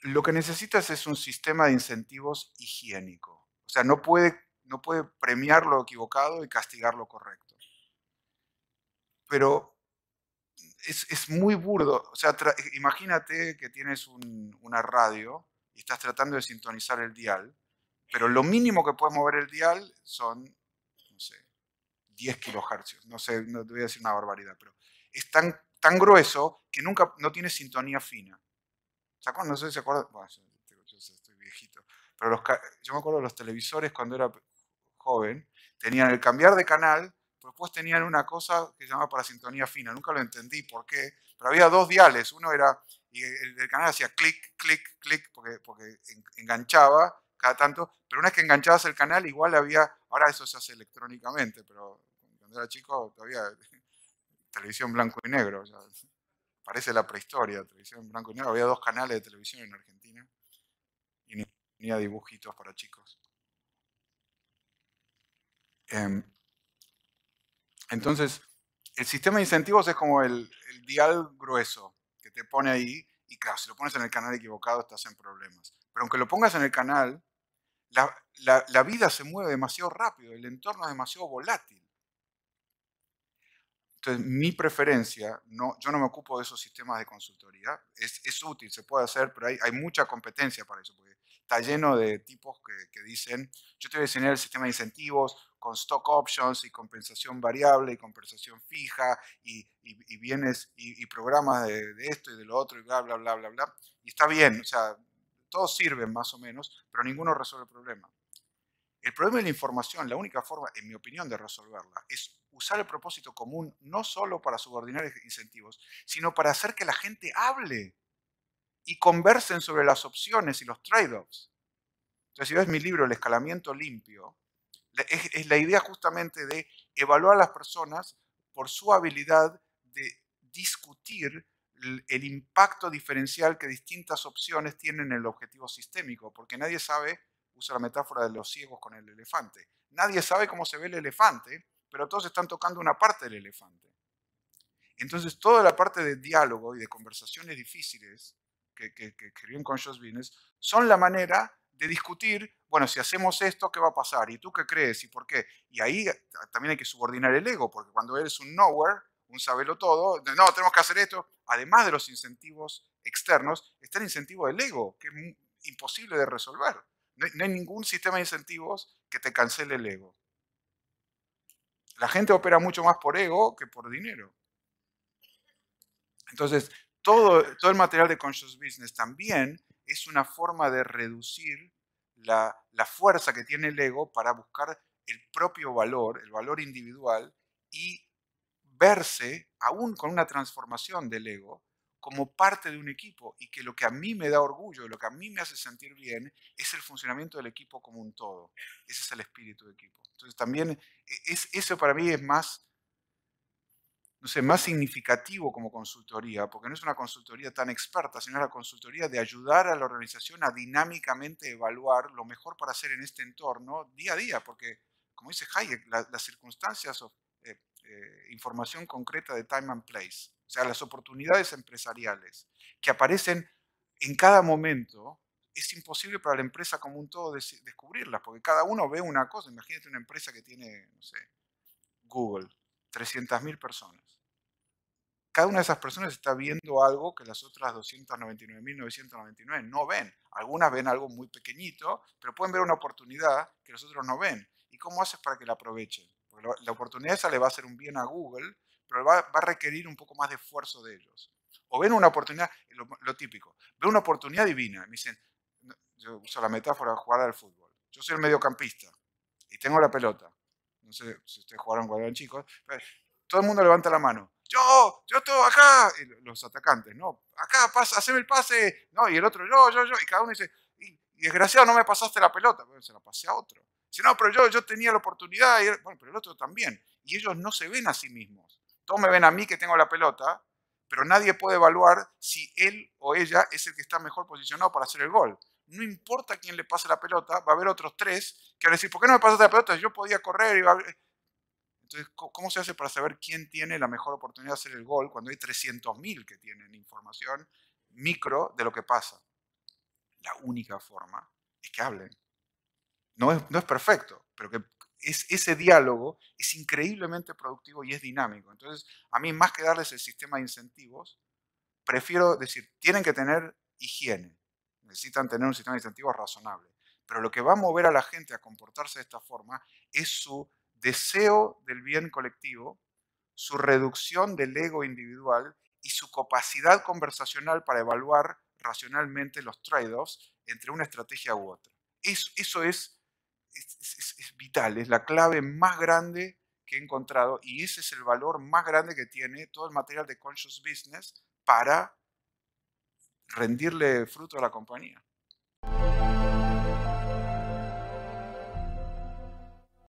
Lo que necesitas es un sistema de incentivos higiénico. O sea, no puede premiar lo equivocado y castigar lo correcto. Pero es muy burdo. O sea, imagínate que tienes una radio y estás tratando de sintonizar el dial, pero lo mínimo que puedes mover el dial son, no sé, 10 kilohercios. No sé, no te voy a decir una barbaridad, pero es tan grueso que nunca, no tiene sintonía fina. No sé si se acuerdan, bueno, yo estoy viejito, pero yo me acuerdo de los televisores cuando era joven, tenían el cambiar de canal, pero después tenían una cosa que se llamaba para sintonía fina. Nunca lo entendí por qué, pero había dos diales. Uno era, y el canal hacía clic, clic, clic, porque enganchaba cada tanto, pero una vez que enganchabas el canal, igual había, ahora eso se hace electrónicamente, pero cuando era chico todavía televisión blanco y negro. O sea, parece la prehistoria, televisión en blanco y negro. Había dos canales de televisión en Argentina y ni tenía dibujitos para chicos. Em, Entonces, el sistema de incentivos es como el dial grueso que te pone ahí y claro, si lo pones en el canal equivocado estás en problemas. Pero aunque lo pongas en el canal, la vida se mueve demasiado rápido, el entorno es demasiado volátil. Entonces, mi preferencia, no, yo no me ocupo de esos sistemas de consultoría, es útil, se puede hacer, pero hay mucha competencia para eso, porque está lleno de tipos que dicen, yo te voy a diseñar el sistema de incentivos con stock options y compensación variable y compensación fija y bienes y programas de esto y de lo otro y bla, bla, bla, bla, bla. Y está bien, o sea, todos sirven más o menos, pero ninguno resuelve el problema. El problema de la información, la única forma, en mi opinión, de resolverla es usar el propósito común no solo para subordinar incentivos, sino para hacer que la gente hable y conversen sobre las opciones y los trade-offs. Entonces, si ves mi libro, El escalamiento limpio, es la idea justamente de evaluar a las personas por su habilidad de discutir el impacto diferencial que distintas opciones tienen en el objetivo sistémico, porque nadie sabe, usa la metáfora de los ciegos con el elefante, nadie sabe cómo se ve el elefante, pero todos están tocando una parte del elefante. Entonces, toda la parte de diálogo y de conversaciones difíciles que escribió en Conscious Business son la manera de discutir, bueno, si hacemos esto, ¿qué va a pasar? ¿Y tú qué crees? ¿Y por qué? Y ahí también hay que subordinar el ego, porque cuando eres un nowhere, un sabelo todo, no, tenemos que hacer esto, además de los incentivos externos, está el incentivo del ego, que es imposible de resolver. No hay ningún sistema de incentivos que te cancele el ego. La gente opera mucho más por ego que por dinero. Entonces, todo el material de Conscious Business también es una forma de reducir la fuerza que tiene el ego para buscar el propio valor, el valor individual, y verse, aún con una transformación del ego, como parte de un equipo y que lo que a mí me da orgullo, lo que a mí me hace sentir bien, es el funcionamiento del equipo como un todo. Ese es el espíritu de equipo. Entonces también eso para mí es más, no sé, más significativo como consultoría, porque no es una consultoría tan experta, sino la consultoría de ayudar a la organización a dinámicamente evaluar lo mejor para hacer en este entorno día a día, porque, como dice Hayek, las circunstancias o información concreta de time and place, o sea, las oportunidades empresariales que aparecen en cada momento, es imposible para la empresa como un todo descubrirlas, porque cada uno ve una cosa. Imagínate una empresa que tiene, no sé, Google, 300.000 personas. Cada una de esas personas está viendo algo que las otras 299.999 no ven. Algunas ven algo muy pequeñito, pero pueden ver una oportunidad que los otros no ven. ¿Y cómo haces para que la aprovechen? Porque la oportunidad esa le va a hacer un bien a Google, pero va a requerir un poco más de esfuerzo de ellos. O ven una oportunidad, lo típico, ven una oportunidad divina. Me dicen, yo uso la metáfora de jugar al fútbol. Yo soy el mediocampista y tengo la pelota. No sé si ustedes jugaron cuando eran chicos, pero todo el mundo levanta la mano. Yo estoy acá. Y los atacantes, no, acá, pasa, haceme el pase. No, y el otro, yo. Y cada uno dice, y desgraciado, no me pasaste la pelota. Bueno, se la pasé a otro. Dice, no, pero yo tenía la oportunidad. Bueno, pero el otro también. Y ellos no se ven a sí mismos. Todos me ven a mí que tengo la pelota, pero nadie puede evaluar si él o ella es el que está mejor posicionado para hacer el gol. No importa quién le pase la pelota, va a haber otros tres que van a decir, ¿por qué no me pasaste la pelota? Yo podía correr. Entonces, ¿cómo se hace para saber quién tiene la mejor oportunidad de hacer el gol cuando hay 300.000 que tienen información micro de lo que pasa? la única forma es que hablen. No es perfecto, pero que ese diálogo es increíblemente productivo y es dinámico. Entonces, a mí más que darles el sistema de incentivos, prefiero decir, tienen que tener higiene, necesitan tener un sistema de incentivos razonable. Pero lo que va a mover a la gente a comportarse de esta forma es su deseo del bien colectivo, su reducción del ego individual y su capacidad conversacional para evaluar racionalmente los trade-offs entre una estrategia u otra. Eso es vital, es la clave más grande que he encontrado y ese es el valor más grande que tiene todo el material de Conscious Business para rendirle fruto a la compañía.